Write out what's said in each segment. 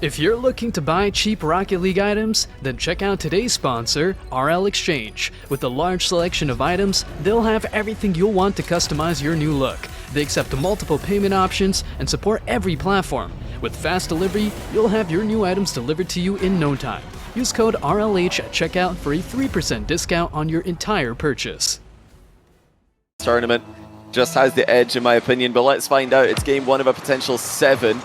If you're looking to buy cheap Rocket League items, then check out today's sponsor, RL.Exchange. With a large selection of items, they'll have everything you'll want to customize your new look. They accept multiple payment options and support every platform. With fast delivery, you'll have your new items delivered to you in no time. Use code RLH at checkout for a 3% discount on your entire purchase. Tournament just has the edge in my opinion, but let's find out. It's game 1 of a potential 7.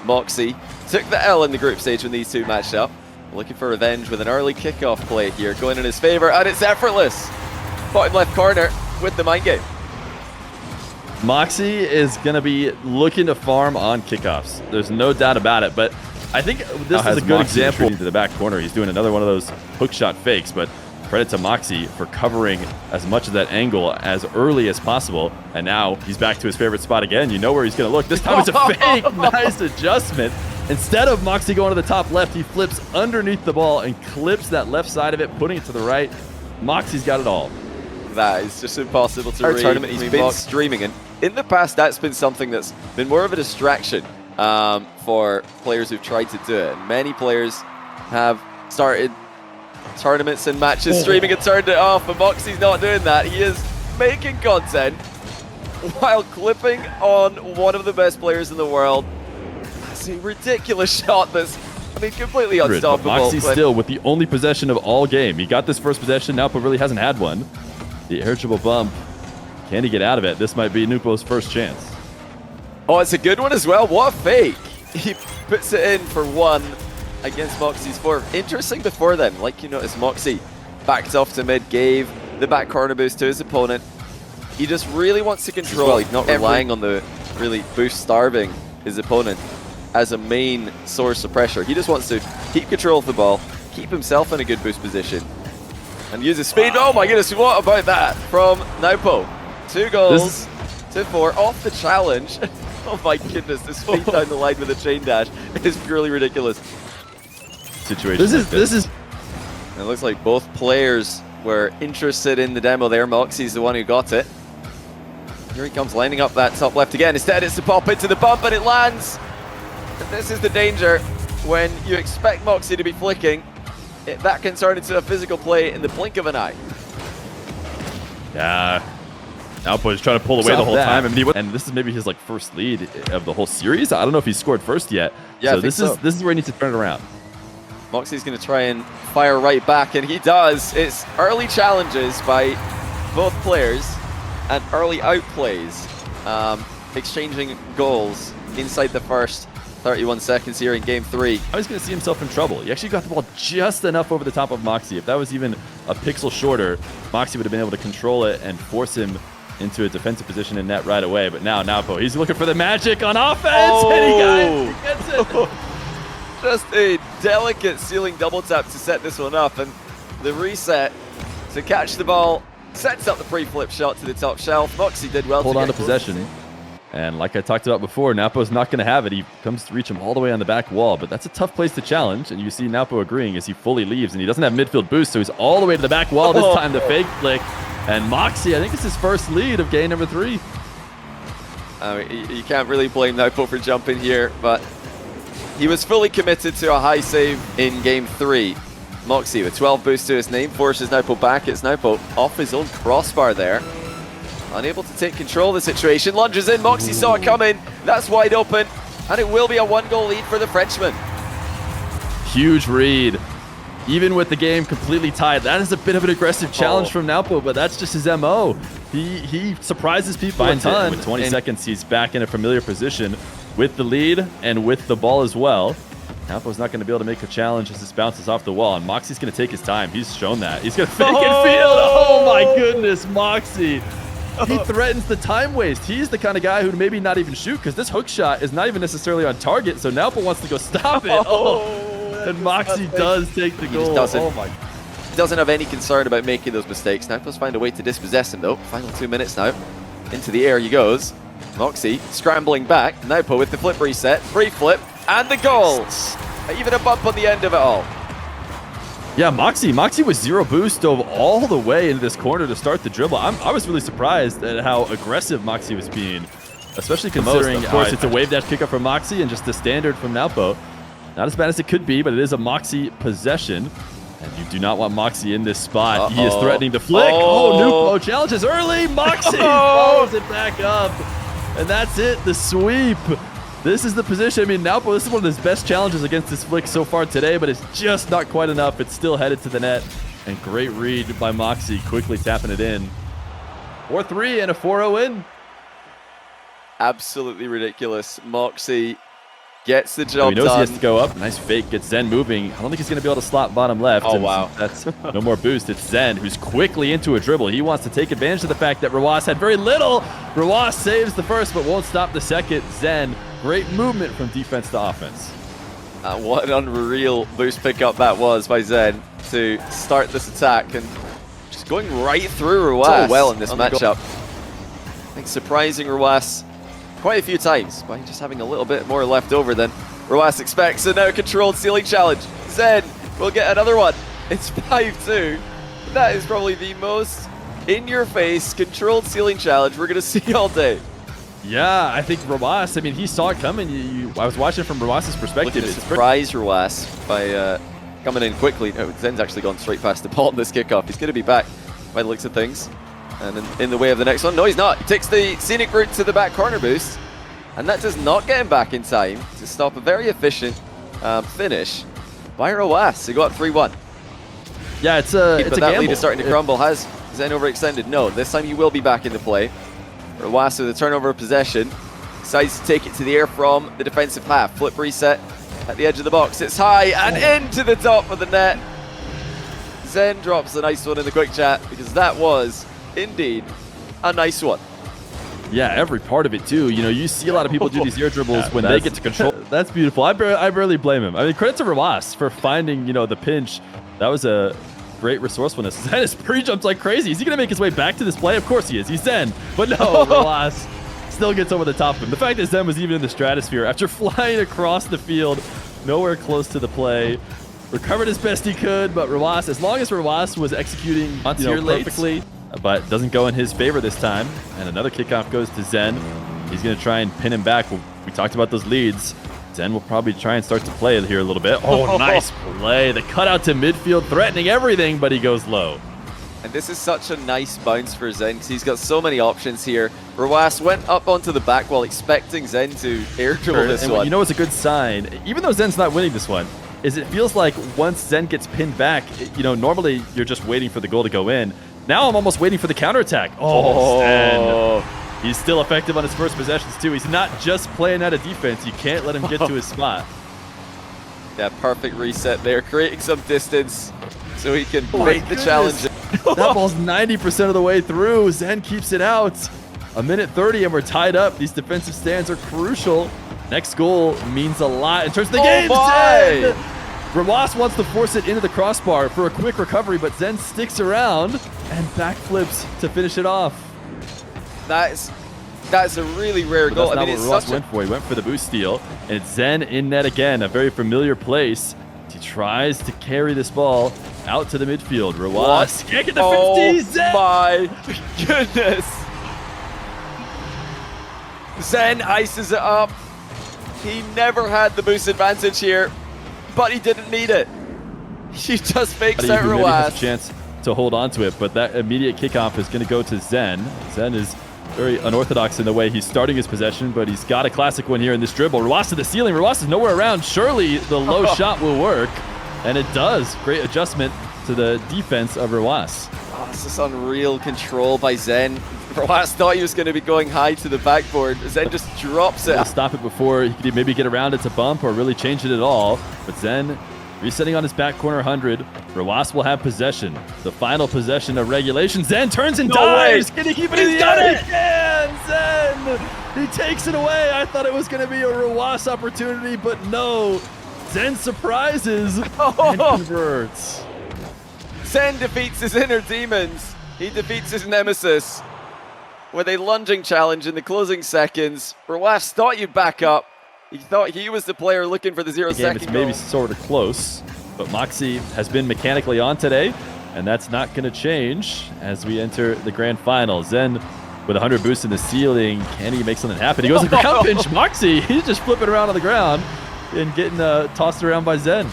Moxie took the L in the group stage when these two matched up. Looking for revenge with an early kickoff play here, going in his favor, and it's effortless. Bottom left corner with the mind game. Moxie is going to be looking to farm on kickoffs. There's no doubt about it, but I think this is a good example. To the back corner, he's doing another one of those hook shot fakes, but credit to Moxie for covering as much of that angle as early as possible. And now he's back to his favorite spot again. You know where he's going to look. This time it's a fake. Nice adjustment. Instead of Moxie going to the top left, he flips underneath the ball and clips that left side of it, putting it to the right. Moxie's got it all. That is just impossible to read. Tournament, he's been streaming, and in the past, that's been something that's been more of a distraction for players who've tried to do it. And many players have started tournaments and matches streaming and turned it off, but Moxie's not doing that. He is making content while clipping on one of the best players in the world. That's a ridiculous shot that's, I mean, completely unstoppable. Moxie still with the only possession of all game. He got this first possession, now but really hasn't had one. The air dribble bump. Can he get out of it? This might be Nupo's first chance. Oh, it's a good one as well. What a fake. He puts it in for 1 against Moxie's 4. Interesting before then, like you noticed, Moxie backed off to mid, gave the back corner boost to his opponent. He just really wants to control. He's not relying on the really boost starving his opponent as a main source of pressure. He just wants to keep control of the ball, keep himself in a good boost position, and use his speed. Oh my goodness, what about that from Nupo? 2 goals to 4 off the challenge. Oh my goodness, this speed down the line with a chain dash is purely ridiculous. Situation. This is. It looks like both players were interested in the demo there. Moxie's the one who got it. Here he comes, lining up that top left again. Instead, it's to pop into the bump, and it lands. And this is the danger when you expect Moxie to be flicking. That can turn into a physical play in the blink of an eye. Yeah. Nupo is trying to pull away the whole time, and this is maybe his first lead of the whole series. I don't know if he's scored first yet. Yeah, so this is where he needs to turn it around. Moxie's going to try and fire right back, and he does. It's early challenges by both players and early outplays, exchanging goals inside the first 31 seconds here in game 3. I was going to see himself in trouble. He actually got the ball just enough over the top of Moxie. If that was even a pixel shorter, Moxie would have been able to control it and force him into a defensive position in net right away. But now Nupo, he's looking for the magic on offense, and he gets it. Just a delicate ceiling double tap to set this one up, and the reset to catch the ball sets up the pre-flip shot to the top shelf. Moxie did well. Hold on to possession. And like I talked about before, Nupo's not going to have it. He comes to reach him all the way on the back wall, but that's a tough place to challenge. And you see Nupo agreeing as he fully leaves, and he doesn't have midfield boost, so he's all the way to the back wall this time to fake flick. And Moxie, I think it's his first lead of game number 3. I mean, you can't really blame Nupo for jumping here, but he was fully committed to a high save in game 3. Moxie with 12 boosts to his name forces Nupo back. It's Nupo off his own crossbar there. Unable to take control of the situation. Lunges in. Moxie saw it coming. That's wide open. And it will be a 1-goal lead for the Frenchman. Huge read. Even with the game completely tied, that is a bit of an aggressive challenge from Nupo, but that's just his MO. He surprises people a ton. With 20 seconds, he's back in a familiar position with the lead and with the ball as well. Nupo's not going to be able to make a challenge as this bounces off the wall, and Moxie's going to take his time. He's shown that. He's going to fake and field. Oh my goodness, Moxie. He threatens the time waste. He's the kind of guy who maybe not even shoot, because this hook shot is not even necessarily on target, so Nupo wants to go stop it. And Moxie does take the goal. He doesn't have any concern about making those mistakes. Nupo's found a way to dispossess him though. Final 2 minutes now. Into the air he goes. Moxie scrambling back. Nupo with the flip reset. Free flip. And the goal. Even a bump on the end of it all. Yeah, Moxie was 0 boost, dove all the way into this corner to start the dribble. I was really surprised at how aggressive Moxie was being, especially considering, of course, it's a wave dash kickoff from Moxie and just the standard from Nupo. Not as bad as it could be, but it is a Moxie possession. And you do not want Moxie in this spot. He is threatening to flick. Nupo challenges early. Moxie follows it back up. And that's it, the sweep. This is the position. I mean, Naupo, this is one of his best challenges against this flick so far today, but it's just not quite enough. It's still headed to the net. And great read by Moxie, quickly tapping it in. 4-3 and a 4-0 win. Absolutely ridiculous. Moxie gets the job he knows done. He has to go up. Nice fake. Gets Zen moving. I don't think he's going to be able to slot bottom left. Oh, wow. That's no more boost. It's Zen who's quickly into a dribble. He wants to take advantage of the fact that Rawas had very little. Rawas saves the first, but won't stop the second. Zen, great movement from defense to offense. What an unreal boost pickup that was by Zen to start this attack and just going right through Rawas. So well in this matchup. I think surprising Rawas quite a few times by just having a little bit more left over than Rawas expects. So now controlled ceiling challenge. Zen will get another one. It's 5-2. That is probably the most in-your-face controlled ceiling challenge we're going to see all day. Yeah, I think Rawas, I mean, he saw it coming. I was watching from Rawas's perspective. Looking to surprise Rawas by coming in quickly. No, Zen's actually gone straight past the ball in this kickoff. He's going to be back by the looks of things. And in the way of the next one. No, he's not. He takes the scenic route to the back corner boost. And that does not get him back in time to stop a very efficient finish by Rawas. He got 3-1. Yeah, it's a that gamble. Lead is starting to crumble. Has Zen overextended? No, this time he will be back into play. Rawas with a turnover of possession. Decides to take it to the air from the defensive half. Flip reset at the edge of the box. It's high and into the top of the net. Zen drops a nice one in the quick chat because that was indeed a nice one. Yeah, every part of it too. You know, you see a lot of people do these air dribbles when they get to control. That's beautiful. I barely blame him. I mean, credit to Rawas for finding, the pinch. That was a great resourcefulness. Zen is pre-jumped like crazy. Is he going to make his way back to this play? Of course he is. He's Zen. But no, Rawas still gets over the top of him. The fact that Zen was even in the stratosphere after flying across the field, nowhere close to the play, recovered as best he could, but Rawas, as long as Rawas was executing perfectly, but doesn't go in his favor this time. And another kickoff goes to Zen. He's going to try and pin him back. We talked about those leads. Zen will probably try and start to play here a little bit. Oh, nice play. The cutout to midfield, threatening everything, but he goes low. And this is such a nice bounce for Zen because he's got so many options here. Rawas went up onto the back while expecting Zen to air dribble this one. You know, it's a good sign, even though Zen's not winning this one, is it feels like once Zen gets pinned back, normally you're just waiting for the goal to go in. Now I'm almost waiting for the counterattack. Oh, Zen. He's still effective on his first possessions too. He's not just playing out of defense. You can't let him get to his spot. Yeah, perfect reset there, creating some distance so he can break the challenge. That ball's 90% of the way through. Zen keeps it out. A minute 30 and we're tied up. These defensive stands are crucial. Next goal means a lot in terms of the game. Zen! Rawas wants to force it into the crossbar for a quick recovery, but Zen sticks around and backflips to finish it off. That's a really rare goal. That's not what Rawas went for. He went for the boost steal, and it's Zen in net again, a very familiar place. He tries to carry this ball out to the midfield. Rawas can't get the 50. Zen! My goodness. Zen ices it up. He never had the boost advantage here, but he didn't need it. He just fakes out Maybe has a Rawas. chance to hold on to it, but that immediate kickoff is going to go to Zen. Zen is very unorthodox in the way he's starting his possession, but he's got a classic one here in this dribble. Rawas to the ceiling. Rawas is nowhere around. Surely the low shot will work, and it does. Great adjustment to the defense of Rawas. Oh, this is unreal control by Zen. Rawas thought he was going to be going high to the backboard. Zen just drops it. He'll stop it before he could maybe get around it to bump or really change it at all, but Zen resetting on his back corner 100. Rawas will have possession. The final possession of regulation. Zen turns and dives. Can he keep it? He's got it. He can. Zen. He takes it away. I thought it was going to be a Rawas opportunity, but no. Zen surprises and converts. Zen defeats his inner demons. He defeats his nemesis with a lunging challenge in the closing seconds. Rawas thought you'd back up. He thought he was the player looking for the 0-second goal. Maybe sort of close, but Moxie has been mechanically on today, and that's not going to change as we enter the grand final. Zen with 100 boosts in the ceiling. Can he make something happen? He goes like the down pinch. Moxie, he's just flipping around on the ground. and getting tossed around by Zen.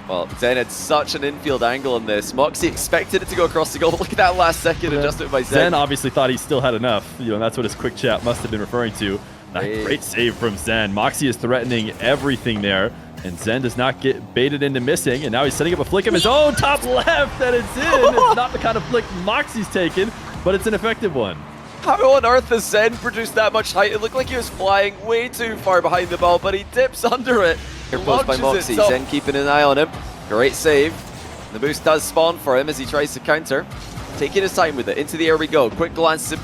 Well, Zen had such an infield angle on this. Moxie expected it to go across the goal. Look at that last second adjustment by Zen. Zen obviously thought he still had enough. You know, that's what his quick chat must have been referring to. Great save from Zen. Moxie is threatening everything there, and Zen does not get baited into missing, and now he's setting up a flick of his own top left, and it's in. It's not the kind of flick Moxie's taken, but it's an effective one. How on earth has Zen produced that much height? It looked like he was flying way too far behind the ball, but he dips under it. Here post by Moxie. Zen keeping an eye on him. Great save. The boost does spawn for him as he tries to counter. Taking his time with it. Into the air we go. Quick glance to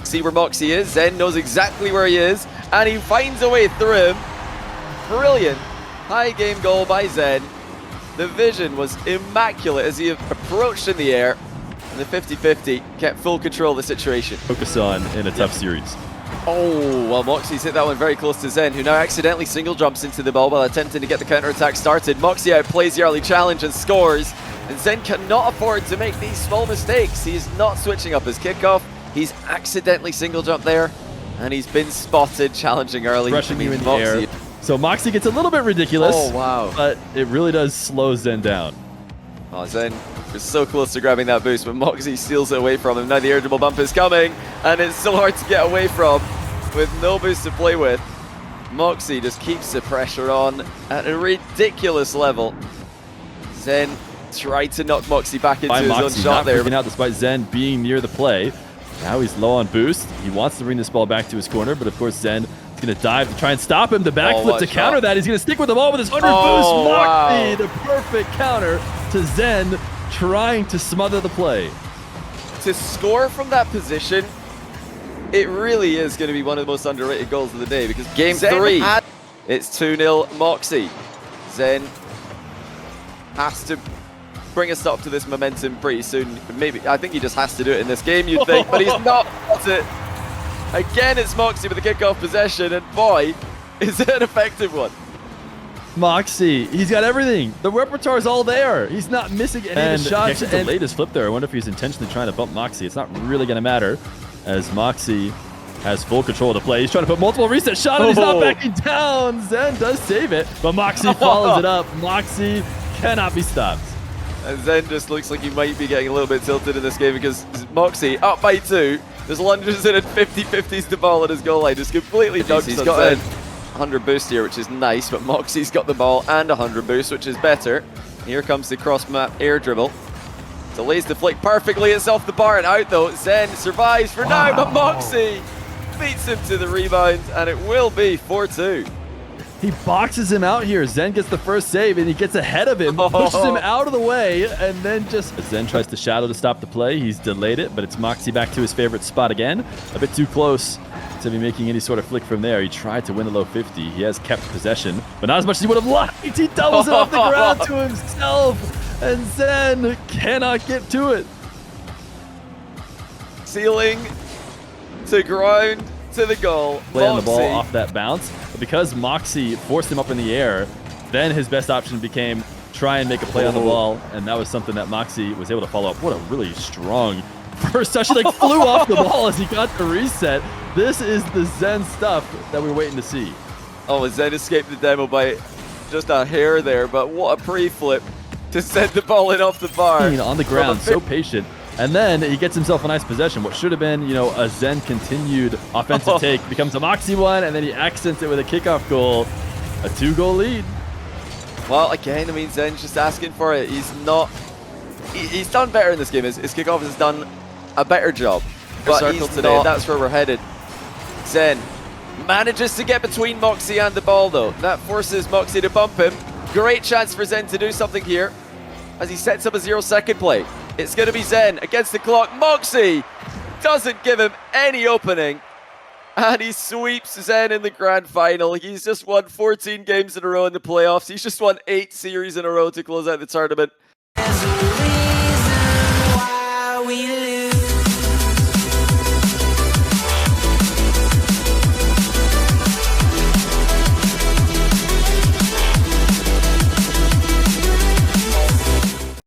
see where Moxie is. Zen knows exactly where he is, and he finds a way through him. Brilliant. High game goal by Zen. The vision was immaculate as he approached in the air, and the 50-50 kept full control of the situation. Focus on in a tough series. Oh, well, Moxie's hit that one very close to Zen, who now accidentally single jumps into the ball while attempting to get the counter-attack started. Moxie outplays the early challenge and scores, and Zen cannot afford to make these small mistakes. He is not switching up his kickoff. He's accidentally single jumped there, and he's been spotted challenging early. Rushing you in the air. So Moxie gets a little bit ridiculous. Oh, wow. But it really does slow Zen down. Oh, Zen was so close to grabbing that boost, but Moxie steals it away from him. Now the air dribble bump is coming, and it's so hard to get away from with no boost to play with. Moxie just keeps the pressure on at a ridiculous level. Zen tried to knock Moxie back into his own shot there. Out despite Zen being near the play. Now he's low on boost. He wants to bring this ball back to his corner, but of course Zen is going to dive to try and stop him. The backflip to counter that. He's going to stick with the ball with his 100 boost. Moxie, the perfect counter to Zen trying to smother the play. To score from that position, it really is going to be one of the most underrated goals of the day, because game 3, it's 2-0 Moxie. Zen has to bring a stop to this momentum pretty soon. Maybe, I think he just has to do it in this game, you'd think, but he's not. Again, it's Moxie with the kickoff possession, and boy, is it an effective one. Moxie, he's got everything. The repertoire's all there. He's not missing any of the shots. The latest flip there. I wonder if he's intentionally trying to bump Moxie. It's not really going to matter, as Moxie has full control of the play. He's trying to put multiple reset shot, and he's not backing down. Zen does save it, but Moxie follows it up. Moxie cannot be stopped. And Zen just looks like he might be getting a little bit tilted in this game, because Moxie, up by 2, there's lunges in and 50-50s the ball at his goal line, just completely dunked. He's got a 100 boost here, which is nice, but Moxie's got the ball and 100 boost, which is better. Here comes the cross-map air dribble. Delays the flick perfectly, it's off the bar and out though. Zen survives for now, but Moxie beats him to the rebound, and it will be 4-2. He boxes him out here. Zen gets the first save, and he gets ahead of him, pushes him out of the way, and then just... Zen tries to shadow to stop the play. He's delayed it, but it's Moxie back to his favorite spot again. A bit too close to be making any sort of flick from there. He tried to win the low 50. He has kept possession, but not as much as he would have liked. He doubles it off the ground to himself, and Zen cannot get to it. Ceiling to ground to the goal. Playing the ball off that bounce. But because Moxie forced him up in the air, then his best option became try and make a play on the ball, and that was something that Moxie was able to follow up. What a really strong first touch. He like flew off the ball as he got the reset. This is the Zen stuff that we're waiting to see. Oh, Zen escaped the demo by just a hair there, but what a pre-flip to send the ball in off the bar. On the ground, so patient. And then he gets himself a nice possession. What should have been, you know, a Zen continued offensive take becomes a Moxie one, and then he accents it with a kickoff goal. A 2-goal lead. Well, again, I mean, Zen's just asking for it. He's not... He's done better in this game. His kickoff has done a better job. But he's today, and that's where we're headed. Zen manages to get between Moxie and the ball, though. That forces Moxie to bump him. Great chance for Zen to do something here as he sets up a 0-second play. It's going to be Zen against the clock. Moxie doesn't give him any opening, and he sweeps Zen in the grand final. He's just won 14 games in a row in the playoffs. He's just won 8 series in a row to close out the tournament.